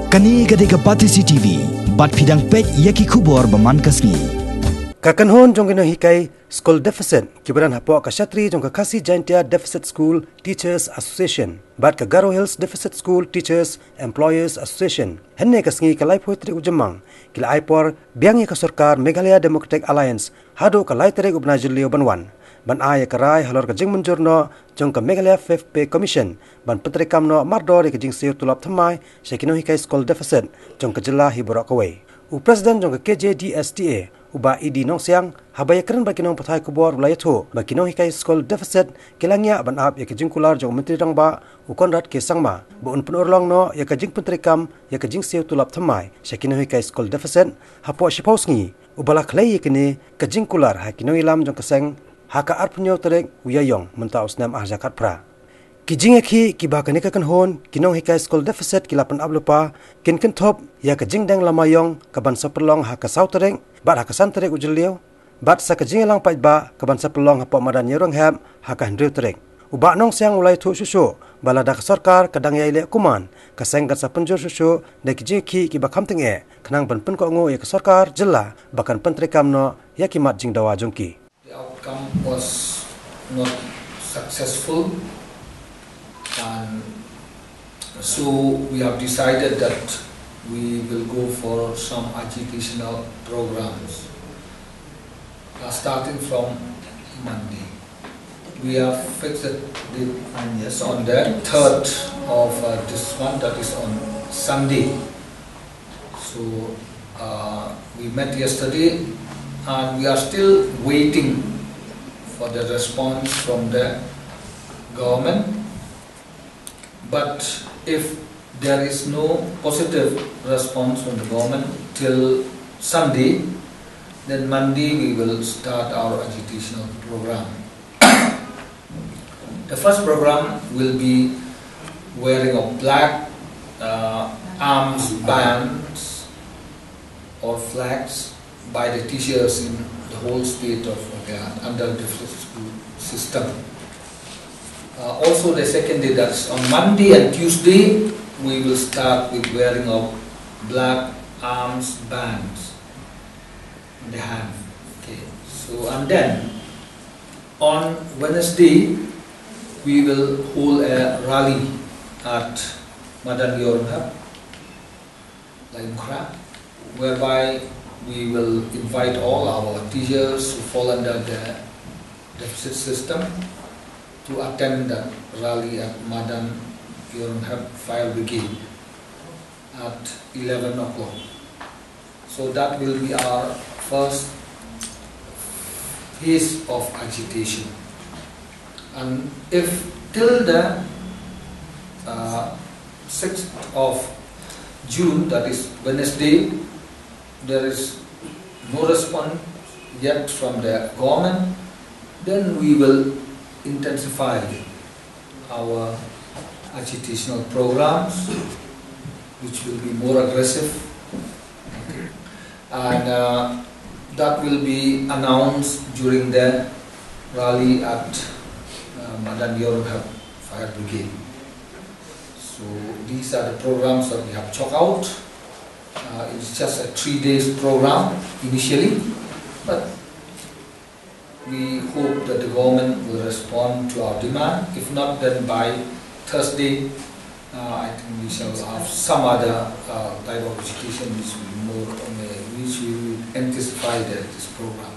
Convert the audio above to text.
Kani gadega pati CCTV, bat pidang pek yaki kubor baman kasngi. Kakanhon jong Nonghikai School Deficit kibaran hapo kashatri jong kasi Jaintia Deficit School Teachers Association bat ka Garo Hills Deficit School Teachers Employers Association henne kasngi kalai poetri ujamang kila Aipor biangi ka Sorkar Meghalaya Democratic Alliance Haduh kalai tere ubnajulio banwan ban aya karai halor ka jing menjurno jong ka Meghalaya Fifth Pay Commission ban petrikam no mardor ka jing seo tulap thamai Nonghikai School Deficit jong ka jilla hiborok kawai u president jong ka KJDSTA uba idi nong siang habaya keren bagi nong pathai kubor wilayah bagi Nonghikai School Deficit kilangnya ban ap ya kejing kular jong menteri rangba ukon rat ke sangma buun penurlong no ya kejing pentrikam ya kejing seo tulap thamai Nonghikai School Deficit hapo Sngi ubala khlai kini kejing kular ha kinoilam jong keseng haka arpunyo terek uyayong mentaus nam arjakat pra Jingïakhih kiba kanika kanhon Nonghikai School Deficit kilapan ablupa kin top ya kejing deng lamayong kaban sapelong haka sautereng bat haka santerek ujeliu bat sa kejing lang paitba kaban sapelong hapo madan yerong hab haka hendriu terek uba nong siang ulai thu susu balada ka Sorkar kadang ya ile kuman kaseng kat sa penjur susu de Jingïakhih kiba kamting kenang ban pen ko ngo ya ka Sorkar jilla bakan pentrikam no ya kimat jing dawa jongki. The outcome was not successful. And so we have decided that we will go for some educational programs starting from Monday. We have fixed it on the 3rd of this month, that is on Sunday. So we met yesterday and we are still waiting for the response from the government. But if there is no positive response from the government till Sunday, then Monday we will start our educational program. The first program will be wearing of black arms bands or flags by the teachers in the whole state of under the school system. Also the second day, that's on Monday and Tuesday, we will start with wearing of black arms bands in the hand. Okay. So and then on Wednesday, we will hold a rally at Madan Yorunhab, whereby we will invite all our teachers who fall under the deficit system to attend the rally at Madan Yorunhab Fire Brigade at 11 o'clock. So that will be our first phase of agitation. And if till the 6th of June, that is Wednesday, there is no response yet from the government, then we will intensify our agitational programs, which will be more aggressive, and that will be announced during the rally at Madan Yorunhab Fire Brigade. So these are the programs that we have chalked out. It's just a 3-day program initially, but we hope that the government will respond to our demand. If not, then by Thursday, I think we shall have some other type of education which will intensify this program.